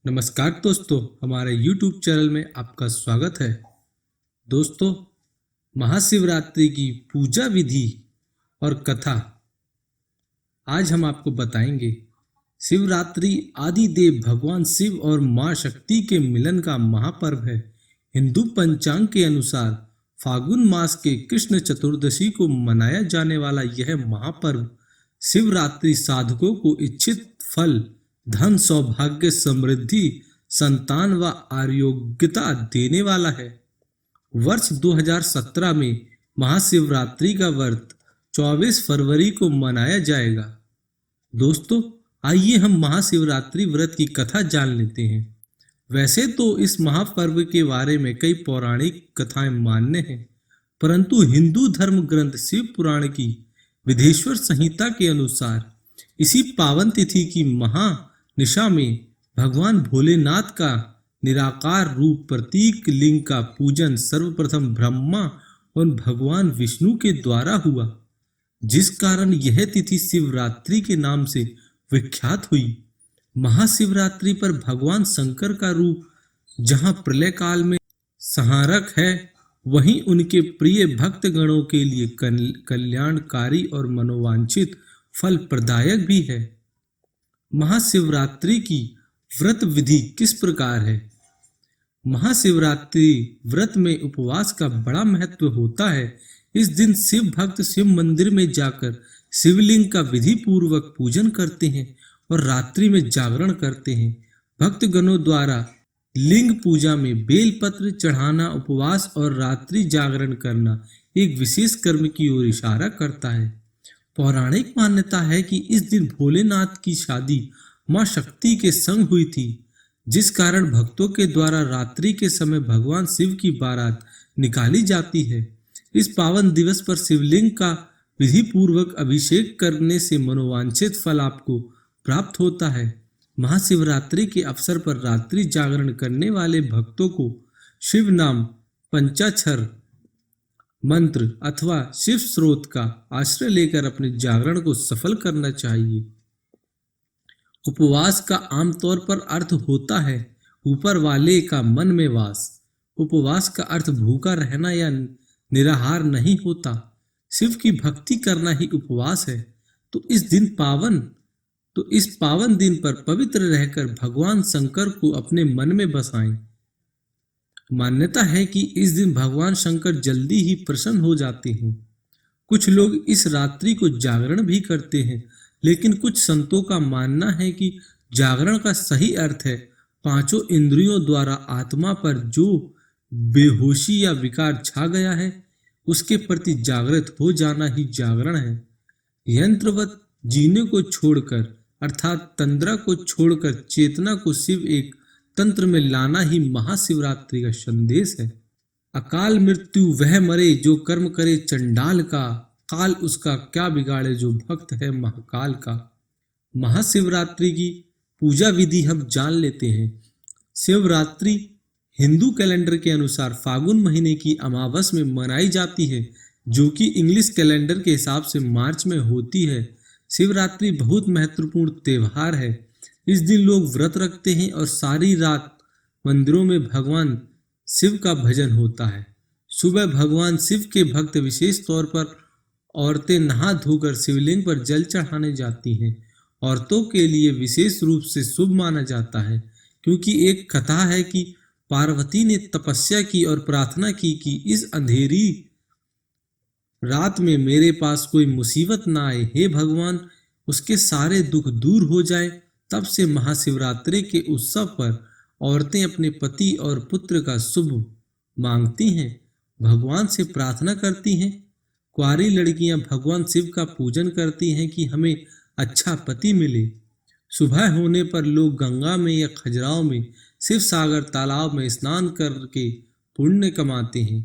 नमस्कार दोस्तों, हमारे YouTube चैनल में आपका स्वागत है। दोस्तों, महाशिवरात्रि की पूजा विधि और कथा आज हम आपको बताएंगे। शिवरात्रि आदिदेव भगवान शिव और मां शक्ति के मिलन का महापर्व है। हिंदू पंचांग के अनुसार फागुन मास के कृष्ण चतुर्दशी को मनाया जाने वाला यह महापर्व शिवरात्रि साधकों को इच्छित फल, धन, सौभाग्य, समृद्धि, संतान व आरोग्यता देने वाला है। वर्ष 2017 में महाशिवरात्रि का व्रत 24 फरवरी को मनाया जाएगा। दोस्तों, आइए हम महाशिवरात्रि व्रत की कथा जान लेते हैं। वैसे तो इस महापर्व के बारे में कई पौराणिक कथाएं मान्य हैं, परंतु हिंदू धर्म ग्रंथ शिव पुराण की विधेश्वर संहिता के अनुसार इसी पावन तिथि की महानिशा में भगवान भोलेनाथ का निराकार रूप प्रतीक लिंग का पूजन सर्वप्रथम ब्रह्मा और भगवान विष्णु के द्वारा हुआ, जिस कारण यह तिथि शिवरात्रि के नाम से विख्यात हुई। महाशिवरात्रि पर भगवान शंकर का रूप जहां प्रलय काल में संहारक है, वहीं उनके प्रिय भक्त गणों के लिए कल्याणकारी और मनोवांछित फल प्रदायक भी है। महाशिवरात्रि की व्रत विधि किस प्रकार है? महाशिवरात्रि व्रत में उपवास का बड़ा महत्व होता है। इस दिन शिव भक्त शिव मंदिर में जाकर शिवलिंग का विधि पूर्वक पूजन करते हैं और रात्रि में जागरण करते हैं। भक्त गणों द्वारा लिंग पूजा में बेलपत्र चढ़ाना, उपवास और रात्रि जागरण करना एक विशेष कर्म की ओर इशारा करता है। पौराणिक मान्यता है कि इस दिन भोलेनाथ की शादी मां शक्ति के संग हुई थी, जिस कारण भक्तों के द्वारा रात्रि के समय भगवान शिव की बारात निकाली जाती है। इस पावन दिवस पर शिवलिंग का विधि पूर्वक अभिषेक करने से मनोवांछित फल आपको प्राप्त होता है। महाशिवरात्रि के अवसर पर रात्रि जागरण करने वाले भक्तों को शिव नाम, पंचाक्षर मंत्र अथवा शिव स्रोत का आश्रय लेकर अपने जागरण को सफल करना चाहिए। उपवास का आमतौर पर अर्थ होता है ऊपर वाले का मन में वास। उपवास का अर्थ भूखा रहना या निराहार नहीं होता। शिव की भक्ति करना ही उपवास है। तो इस पावन दिन पर पवित्र रहकर भगवान शंकर को अपने मन में बसाएं। मान्यता है कि इस दिन भगवान शंकर जल्दी ही प्रसन्न हो जाते हैं। कुछ लोग इस रात्रि को जागरण भी करते हैं, लेकिन कुछ संतों का मानना है कि जागरण का सही अर्थ है पांचों इंद्रियों द्वारा आत्मा पर जो बेहोशी या विकार छा गया है, उसके प्रति जागृत हो जाना ही जागरण है। यंत्रवत जीने को छोड़कर अर्थात तंद्रा को छोड़कर चेतना को शिव एक तंत्र में लाना ही महाशिवरात्रि का संदेश है। अकाल मृत्यु वह मरे जो कर्म करे चंडाल का, काल उसका क्या बिगाड़े जो भक्त है महाकाल का। महाशिवरात्रि की पूजा विधि हम जान लेते हैं। शिवरात्रि हिंदू कैलेंडर के अनुसार फागुन महीने की अमावस में मनाई जाती है, जो कि इंग्लिश कैलेंडर के हिसाब से मार्च में होती है। शिवरात्रि बहुत महत्वपूर्ण त्यौहार है। इस दिन लोग व्रत रखते हैं और सारी रात मंदिरों में भगवान शिव का भजन होता है। सुबह भगवान शिव के भक्त विशेष तौर पर औरतें नहा धोकर शिवलिंग पर जल चढ़ाने जाती हैं। औरतों के लिए विशेष रूप से शुभ माना जाता है, क्योंकि एक कथा है कि पार्वती ने तपस्या की और प्रार्थना की कि इस अंधेरी रात में मेरे पास कोई मुसीबत ना आए, हे भगवान, उसके सारे दुख दूर हो जाए। तब से महाशिवरात्रि के उत्सव पर औरतें अपने पति और पुत्र का शुभ मांगती हैं, भगवान से प्रार्थना करती हैं। कुंवारी लड़कियां भगवान शिव का पूजन करती हैं कि हमें अच्छा पति मिले। सुबह होने पर लोग गंगा में या खजुराहो में शिव सागर तालाब में स्नान करके पुण्य कमाते हैं।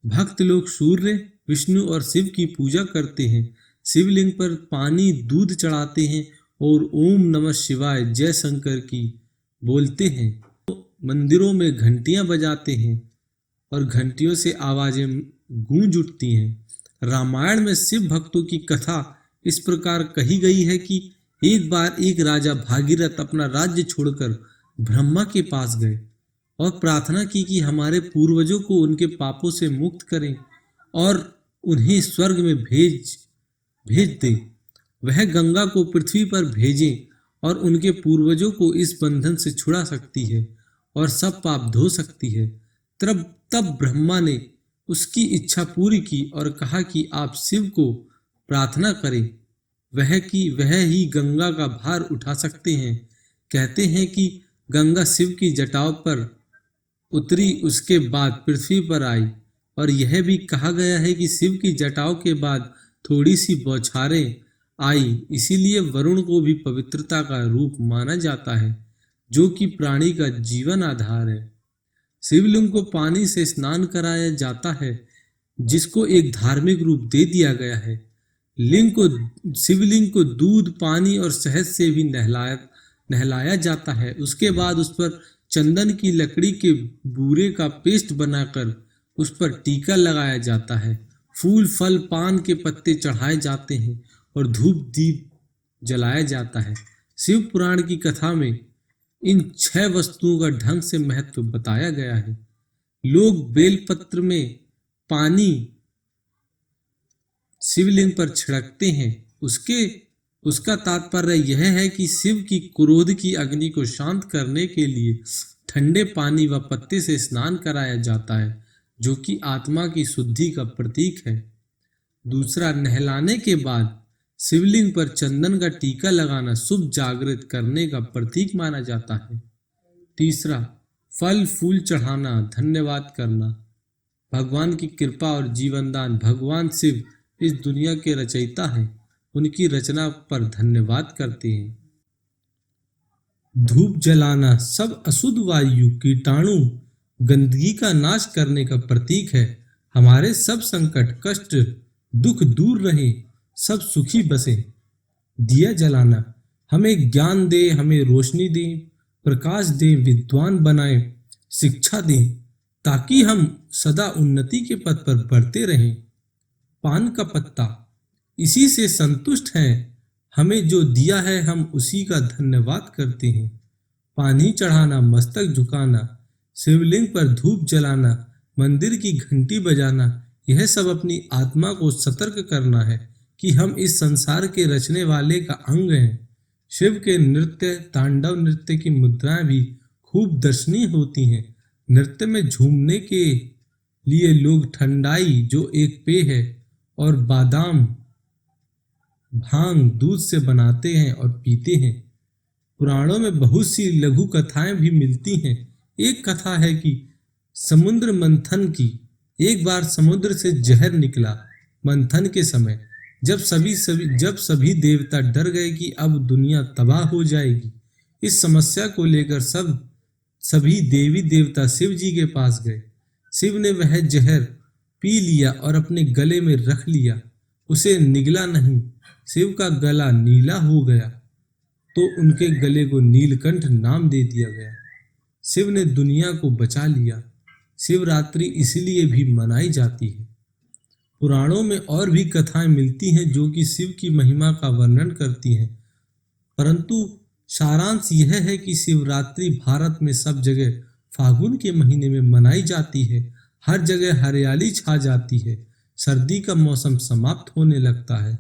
भक्त लोग सूर्य, विष्णु और शिव की पूजा करते हैं। शिवलिंग पर पानी, दूध चढ़ाते हैं और ओम नमः शिवाय, जय शंकर की बोलते हैं। मंदिरों में घंटियां बजाते हैं और घंटियों से आवाजें गूंज उठती हैं। रामायण में शिव भक्तों की कथा इस प्रकार कही गई है कि एक बार एक राजा भागीरथ अपना राज्य छोड़कर ब्रह्मा के पास गए और प्रार्थना की कि हमारे पूर्वजों को उनके पापों से मुक्त करें और उन्हें स्वर्ग में भेज भेज दे। वह गंगा को पृथ्वी पर भेजें और उनके पूर्वजों को इस बंधन से छुड़ा सकती है और सब पाप धो सकती है। तब ब्रह्मा ने उसकी इच्छा पूरी की और कहा कि आप शिव को प्रार्थना करें, वह ही गंगा का भार उठा सकते हैं। कहते हैं कि गंगा शिव की जटाओं पर उतरी, उसके बाद पृथ्वी पर आई, और यह भी कहा गया है कि शिव की जटाओं के बाद थोड़ी सी बौछारें आई, इसीलिए वरुण को भी पवित्रता का रूप माना जाता है, जो कि प्राणी का जीवन आधार है। शिवलिंग को पानी से स्नान कराया जाता है, जिसको एक धार्मिक रूप दे दिया गया है। शिवलिंग को दूध, पानी और शहद से भी नहलाया जाता है। उसके बाद उस पर चंदन की लकड़ी के बूरे का पेस्ट बनाकर उस पर टीका लगाया जाता है। फूल, फल, पान के पत्ते चढ़ाए जाते हैं और धूप दीप जलाया जाता है। शिव पुराण की कथा में इन 6 वस्तुओं का ढंग से महत्व बताया गया है। लोग बेलपत्र में पानी शिवलिंग पर छिड़कते हैं। उसका तात्पर्य यह है कि शिव की क्रोध की अग्नि को शांत करने के लिए ठंडे पानी व पत्ते से स्नान कराया जाता है, जो कि आत्मा की शुद्धि का प्रतीक है। दूसरा, नहलाने के बाद शिवलिंग पर चंदन का टीका लगाना शुभ जागृत करने का प्रतीक माना जाता है। तीसरा, फल फूल चढ़ाना, धन्यवाद करना, भगवान की कृपा और जीवन दान। भगवान शिव इस दुनिया के रचयिता हैं, उनकी रचना पर धन्यवाद करते हैं। धूप जलाना सब अशुद्ध वायु, कीटाणु, गंदगी का नाश करने का प्रतीक है। हमारे सब संकट, कष्ट, दुख दूर रहे, सब सुखी बसे। दिया जलाना हमें ज्ञान दे, हमें रोशनी दे, प्रकाश दे, विद्वान बनाए, शिक्षा दे, ताकि हम सदा उन्नति के पथ पर बढ़ते रहें। पान का पत्ता इसी से संतुष्ट हैं, हमें जो दिया है हम उसी का धन्यवाद करते हैं। पानी चढ़ाना, मस्तक झुकाना, शिवलिंग पर धूप जलाना, मंदिर की घंटी बजाना, यह सब अपनी आत्मा को सतर्क करना है कि हम इस संसार के रचने वाले का अंग हैं। शिव के नृत्य, तांडव नृत्य की मुद्राएं भी खूब दर्शनीय होती हैं। नृत्य में झूमने के लिए लोग ठंडाई, जो एक पेय है, और बादाम, भांग दूध से बनाते हैं और पीते हैं। पुराणों में बहुत सी लघु कथाएं भी मिलती हैं। एक कथा है कि समुद्र मंथन की। एक बार समुद्र से जहर निकला मंथन के समय। जब सभी देवता डर गए कि अब दुनिया तबाह हो जाएगी। इस समस्या को लेकर सभी देवी देवता शिव जी के पास गए। शिव ने वह जहर पी लिया और अपने गले में रख लिया। उसे निगला नहीं। शिव का गला नीला हो गया तो उनके गले को नीलकंठ नाम दे दिया गया। शिव ने दुनिया को बचा लिया। शिवरात्रि इसलिए भी मनाई जाती है। पुराणों में और भी कथाएं मिलती हैं जो कि शिव की महिमा का वर्णन करती हैं, परंतु सारांश यह है कि शिवरात्रि भारत में सब जगह फागुन के महीने में मनाई जाती है। हर जगह हरियाली छा जाती है। सर्दी का मौसम समाप्त होने लगता है।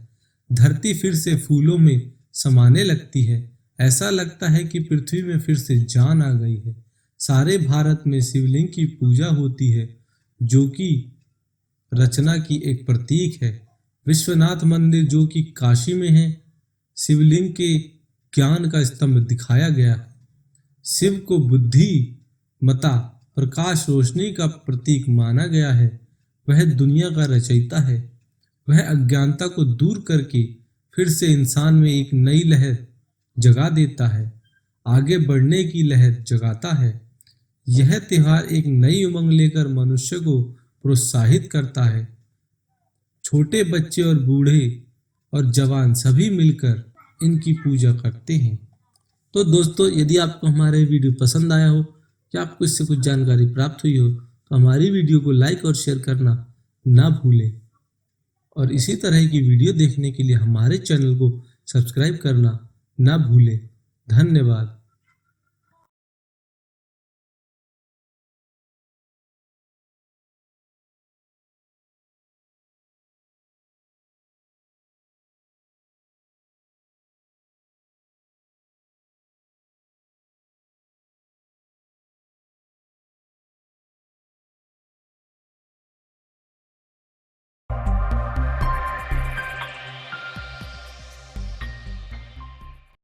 धरती फिर से फूलों में समाने लगती है। ऐसा लगता है कि पृथ्वी में फिर से जान आ गई है। सारे भारत में शिवलिंग की पूजा होती है, जो कि रचना की एक प्रतीक है। विश्वनाथ मंदिर, जो कि काशी में है, शिवलिंग के ज्ञान का स्तंभ दिखाया गया है। शिव को बुद्धि, मता, प्रकाश, रोशनी का प्रतीक माना गया है। वह दुनिया का रचयिता है। वह अज्ञानता को दूर करके फिर से इंसान में एक नई लहर जगा देता है, आगे बढ़ने की लहर जगाता है। यह त्योहार एक नई उमंग लेकर मनुष्य को प्रोत्साहित करता है। छोटे बच्चे और बूढ़े और जवान सभी मिलकर इनकी पूजा करते हैं। तो दोस्तों, यदि आपको हमारे वीडियो पसंद आया हो या आपको इससे कुछ जानकारी प्राप्त हुई हो तो हमारी वीडियो को लाइक और शेयर करना ना भूलें, और इसी तरह की वीडियो देखने के लिए हमारे चैनल को सब्सक्राइब करना ना भूलें। धन्यवाद।